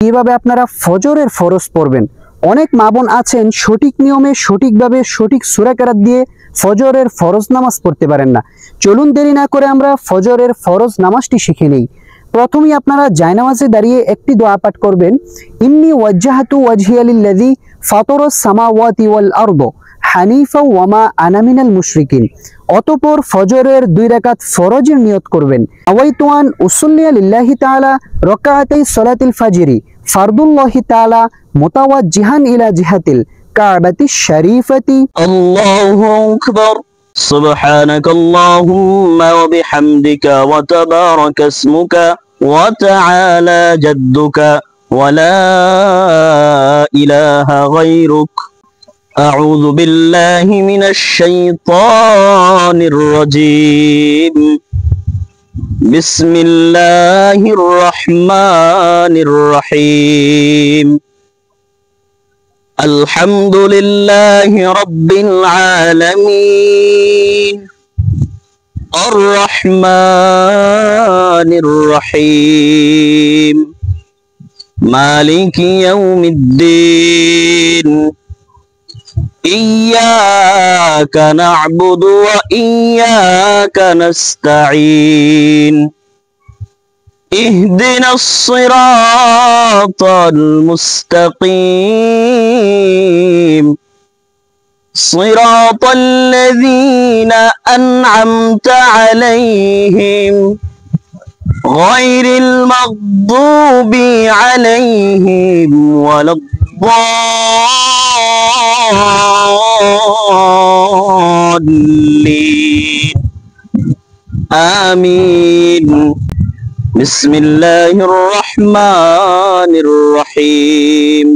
কিভাবে আপনারা ফজরের ফরজ পড়বেন। অনেক মা বোন আছেন সঠিক নিয়মে সঠিকভাবে সঠিক সূরা কেরাত দিয়ে ফজরের ফরজ নামাজ পড়তে পারেন না। চলুন দেরি না করে আমরা ফজরের ফরজ নামাজটি শিখে নেই। প্রথমেই আপনারা জায়নামাজে দাঁড়িয়ে একটি দোয়া পাঠ করবেন, ইন্নী ওয়াজ্জাহাতু ওয়াজহিয়া লিল্লাযী ফাতারাস সামাওয়াতি ওয়াল আরদ হানিফা ওয়া মা আনা মিনাল মুশরিকিন। অতঃপর ফজরের 2 রাকাত ফরজের নিয়ত করবেন। আওয়াইতুয়ান উসাল্লিয়া লিল্লাহি তাআলা রাকাতাই সালাতিল ফাজরি ফারদুল্লাহি তাআলা মুতাওয়াজ্জিহান ইলা জিহাতিল কাবাতিশ শরীফাতি। আল্লাহু আকবার। সুবহানাকা আল্লাহুম্মা ওয়া বিহামদিকা ওয়া তাবারাকা ইসমুকা ওয়া তাআলা জাদ্দুকা ওয়া লা ইলাহা গায়রুক। আউযু বিল্লাহি মিনাশ শাইতানির রাজীম। বিসমিল্লাহির রহমানির রহিম। আলহামদুলিল্লাহি রাব্বিল আলামিন আর রহমানির রহিম মালিকি ইয়াউমিদ্দিন। ইয়্যাকা না'বুদু ওয়া ইয়্যাকা নাস্তাঈন। اهدنا الصراط المستقيم صراط الذين أنعمت عليهم غير المغضوب عليهم ولا الضالين آمين. بسم الله الرحمن الرحيم.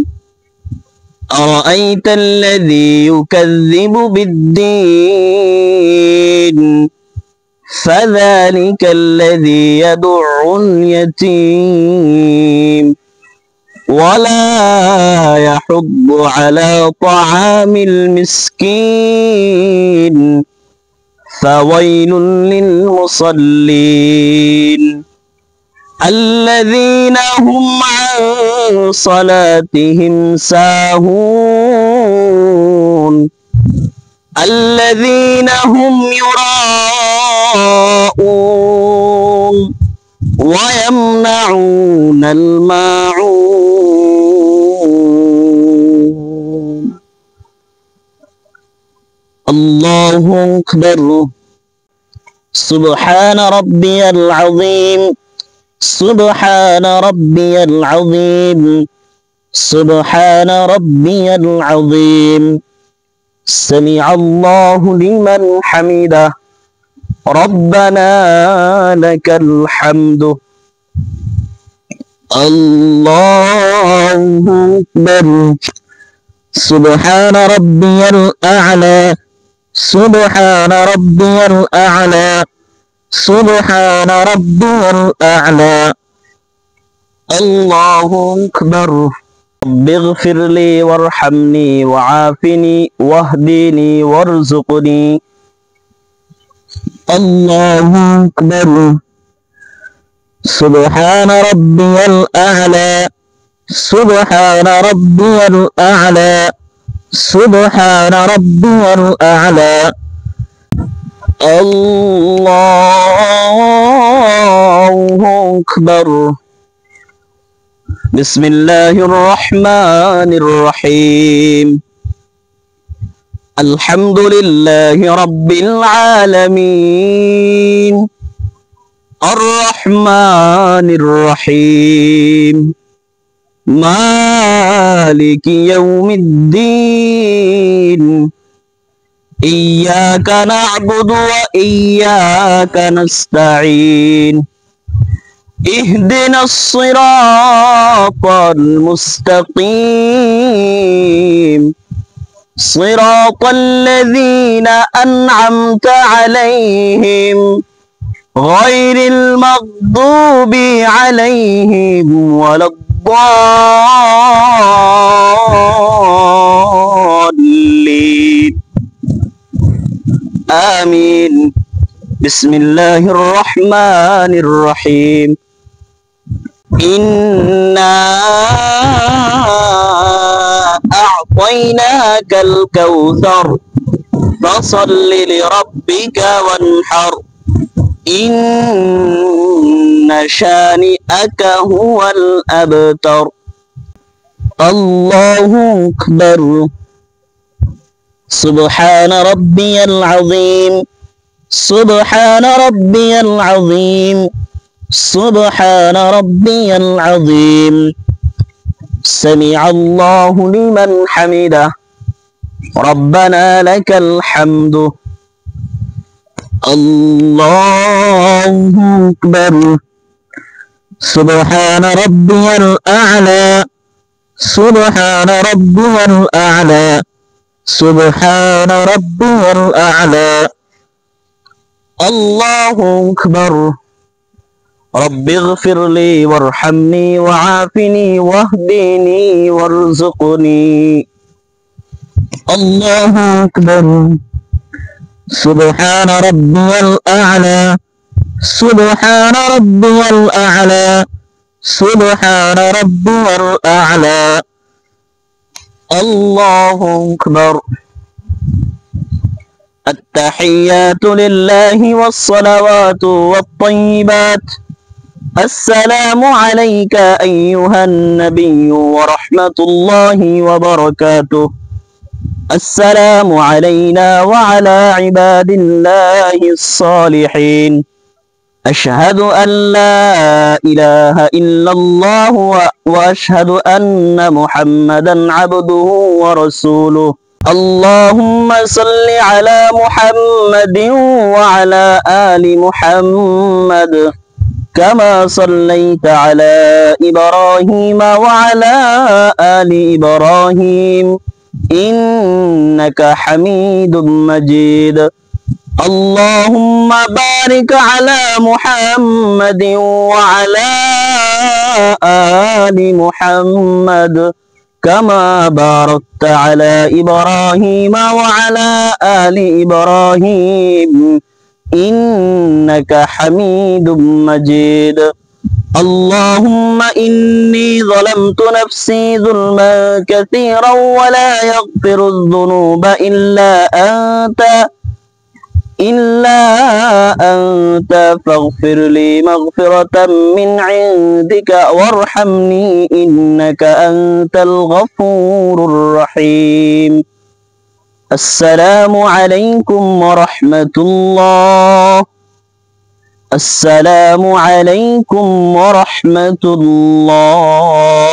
أرأيت الذي يكذب بالدين فذلك الذي يدع اليتيم ولا يحض على طعام المسكين فويل للمصلين الذين هم عن صلاتهم ساهون الذين هم يراءون ويمنعون الماعون. الله أكبر. سبحان ربي العظيم. سبحان ربي العظيم. سبحان ربي العظيم. سمع الله لمن حمده. ربنا لك الحمد. الله أكبر. سبحان ربي الأعلى. سبحان ربي الأعلى. سبحان ربي الأعلى. الله أكبر. رب اغفر لي وارحمني وعافني واهدني وارزقني. الله أكبر. سبحان ربي الأعلى. سبحان ربي الأعلى. سبحان ربي الأعلى. الله أكبر. بسم الله الرحمن الرحيم. الحمد لله رب العالمين الرحمن الرحيم مالك يوم الدين. إياك نعبد وإياك نستعين. اهدنا الصراط المستقيم صراط الذين أنعمت عليهم غير المغضوب عليهم ولا الضالين آمين. بسم الله الرحمن الرحيم. إنا أعطيناك الكوثر فصل لربك وانحر إن شانئك هو الأبتر الله أكبر سبحان ربي العظيم سبحان ربي العظيم سبحان ربي العظيم سمع الله لمن حمده ربنا لك الحمد الله أكبر سبحان ربي الأعلى سبحان ربي الأعلى سبحان ربي الأعلى الله أكبر رب اغفر لي وارحمني وعافني واهدني وارزقني الله أكبر سبحان ربي الأعلى سبحان ربي الأعلى سبحان ربي الأعلى الله أكبر التحيات لله والصلوات والطيبات السلام عليك أيها النبي ورحمة الله وبركاته السلام علينا وعلى عباد الله الصالحين أشهد أن لا إله إلا الله وأشهد أن محمدا عبده ورسوله اللهم صل على محمد وعلى آل محمد كما صليت على إبراهيم وعلى آل إبراهيم إنك حميد مجيد اللهم بارك على محمد وعلى آل محمد كما باركت على إبراهيم وعلى آل إبراهيم إنك حميد مجيد اللهم إني ظلمت نفسي ظلما كثيرا ولا يغفر الذنوب إلا أنت فاغفر لي مغفرة من عندك وارحمني إنك أنت الغفور الرحيم السلام عليكم ورحمة الله السلام عليكم ورحمة الله